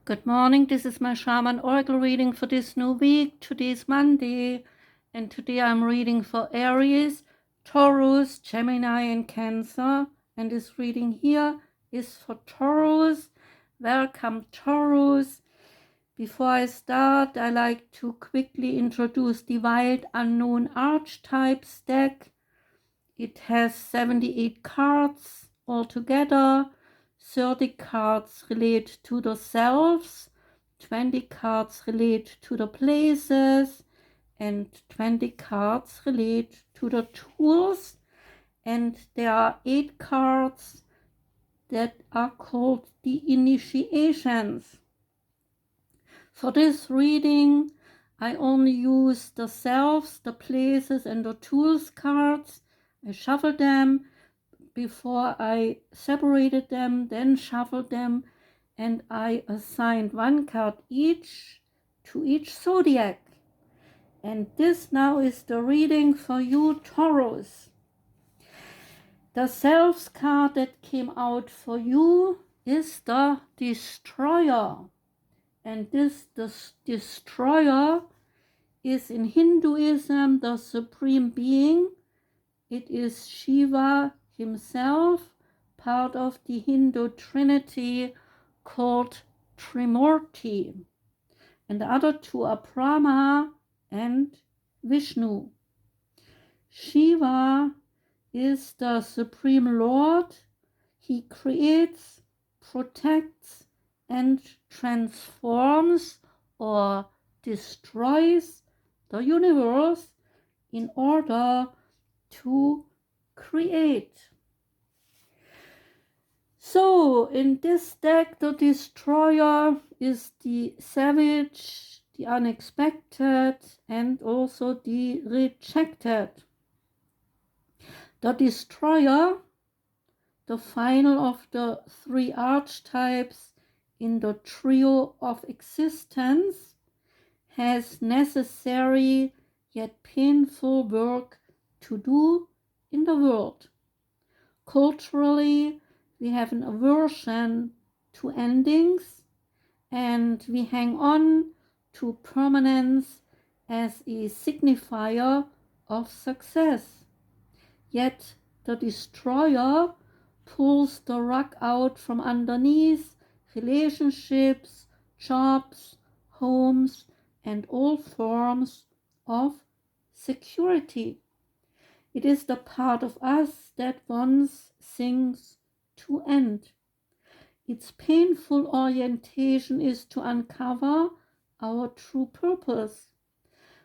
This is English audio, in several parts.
Good morning, this is my Shaman Oracle reading for this new week. Today is Monday, and today I'm reading for Aries, Taurus, Gemini, and Cancer. And this reading here is for Taurus. Welcome, Taurus. Before I start, I like to quickly introduce the Wild Unknown Archetypes deck. It has 78 cards altogether. 30 cards relate to the selves, 20 cards relate to the places, and 20 cards relate to the tools. And there are 8 cards that are called the initiations. For this reading, I only use the selves, the places, and the tools cards. I shuffle them before I separated them, then shuffled them, and I assigned one card each to each zodiac. And this now is the reading for you, Taurus. The Selves card that came out for you is the Destroyer. And this Destroyer is in Hinduism the Supreme Being. It is Shiva himself, part of the Hindu Trinity called Trimurti. And the other two are Brahma and Vishnu. Shiva is the Supreme Lord. He creates, protects, and transforms or destroys the universe in order to create. So in this deck, the Destroyer is the savage, the unexpected, and also the rejected. The Destroyer, the final of the 3 archetypes in the trio of existence, has necessary yet painful work to do in the world. Culturally, we have an aversion to endings, and we hang on to permanence as a signifier of success. Yet the Destroyer pulls the rug out from underneath relationships, jobs, homes, and all forms of security. It is the part of us that wants things to end. Its painful orientation is to uncover our true purpose.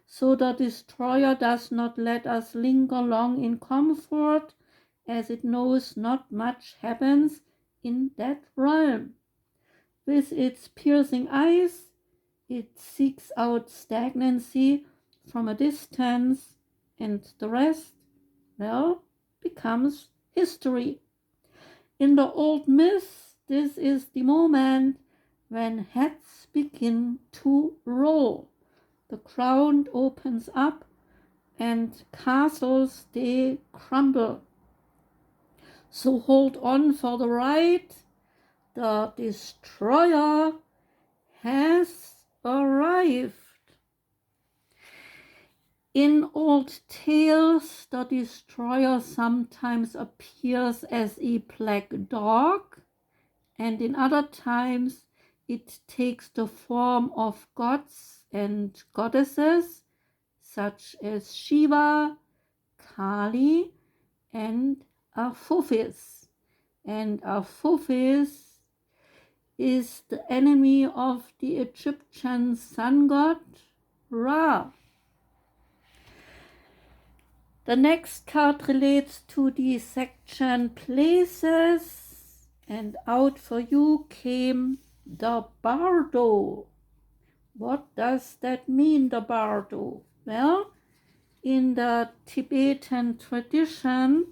So the Destroyer does not let us linger long in comfort, as it knows not much happens in that realm. With its piercing eyes, it seeks out stagnancy from a distance, and the rest, well, becomes history. In the old myths, this is the moment when heads begin to roll. The ground opens up and castles, they crumble. So hold on for the ride. The Destroyer has arrived. In old tales, the Destroyer sometimes appears as a black dog, and in other times it takes the form of gods and goddesses such as Shiva, Kali, and Aphrodite. And Aphrodite is the enemy of the Egyptian sun god Ra. The next card relates to the section Places, and out for you came the Bardo. What does that mean, the Bardo? Well, in the Tibetan tradition,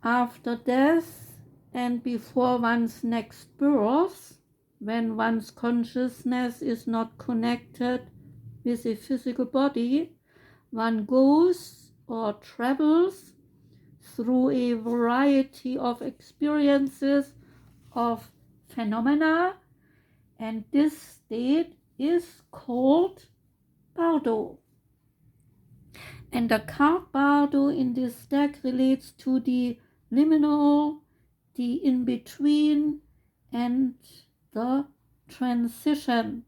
after death and before one's next birth, when one's consciousness is not connected with a physical body, one goes or travels through a variety of experiences, of phenomena, And this state is called Bardo. And the card Bardo in this deck relates to the liminal, the in-between, and the transition.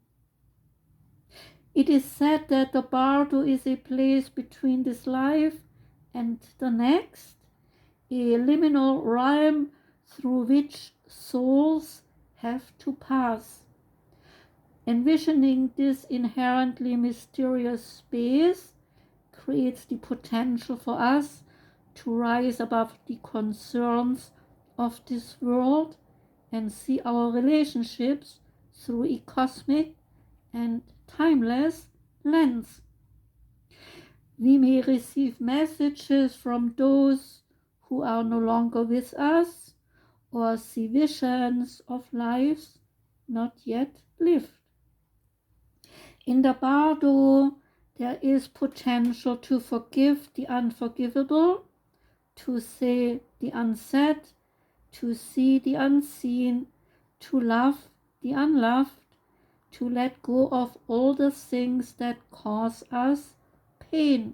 It is said that the Bardo is a place between this life and the next, a liminal realm through which souls have to pass. Envisioning this inherently mysterious space creates the potential for us to rise above the concerns of this world and see our relationships through a cosmic and timeless lens. We may receive messages from those who are no longer with us, or see visions of lives not yet lived. In the Bardo, there is potential to forgive the unforgivable, to say the unsaid, to see the unseen, to love the unloved, to let go of all the things that cause us pain.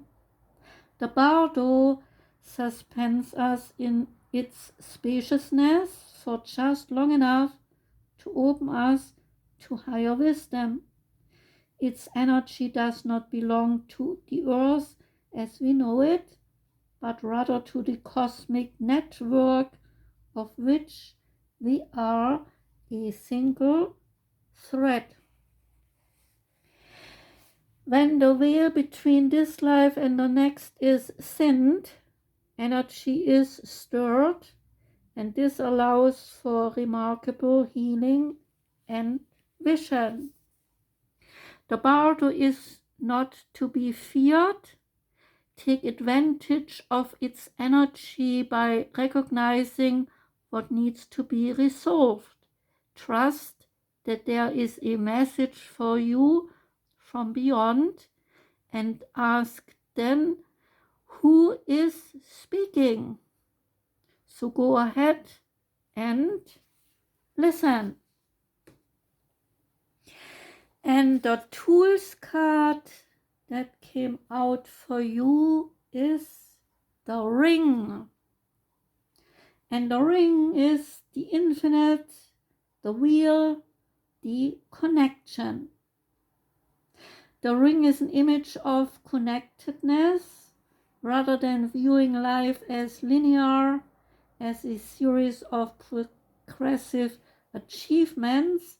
The Bardo suspends us in its spaciousness for just long enough to open us to higher wisdom. Its energy does not belong to the earth as we know it, but rather to the cosmic network of which we are a single thread. When the veil between this life and the next is thinned, energy is stirred, and this allows for remarkable healing and vision. The Bardo is not to be feared. Take advantage of its energy by recognizing what needs to be resolved. Trust that there is a message for you from beyond, and ask then, who is speaking? So go ahead and listen. And the Tools card that came out for you is the Ring. And the Ring is the infinite, the wheel, the connection. The Ring is an image of connectedness rather than viewing life as linear, as a series of progressive achievements.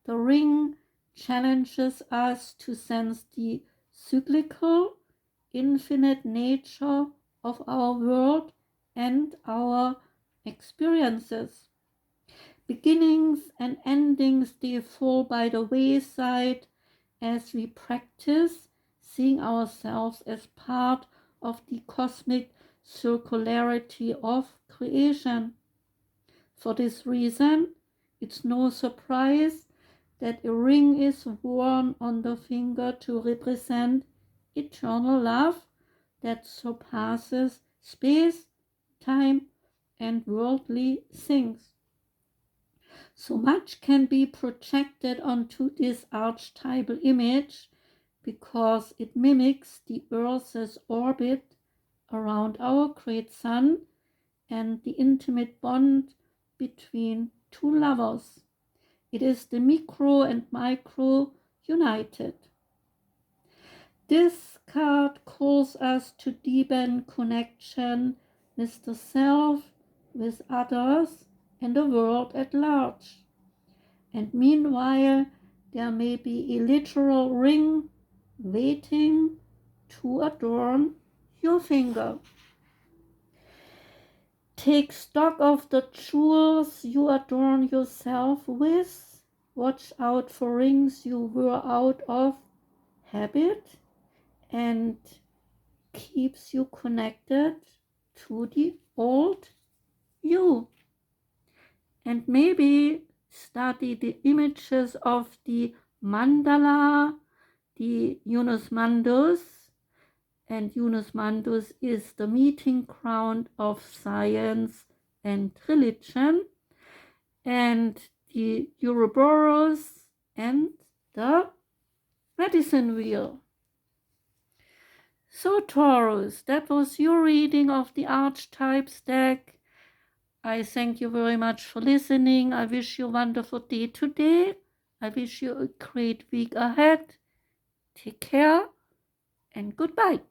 The Ring challenges us to sense the cyclical, infinite nature of our world and our experiences. Beginnings and endings, they fall by the wayside as we practice seeing ourselves as part of the cosmic circularity of creation. For this reason, it's no surprise that a ring is worn on the finger to represent eternal love that surpasses space, time, and worldly things. So much can be projected onto this archetypal image because it mimics the Earth's orbit around our great sun and the intimate bond between two lovers. It is the micro and micro united. This card calls us to deepen connection with the self, with others, and the world at large. And meanwhile, there may be a literal ring waiting to adorn your finger. Take stock of the jewels you adorn yourself with. Watch out for rings you wear out of habit and keeps you connected to the old you. And maybe study the images of the mandala, the Unus Mundus, and Unus Mundus is the meeting ground of science and religion, and the Ouroboros and the medicine wheel. So Taurus, that was your reading of the Archetypes deck. I thank you very much for listening. I wish you a wonderful day today. I wish you a great week ahead. Take care and goodbye.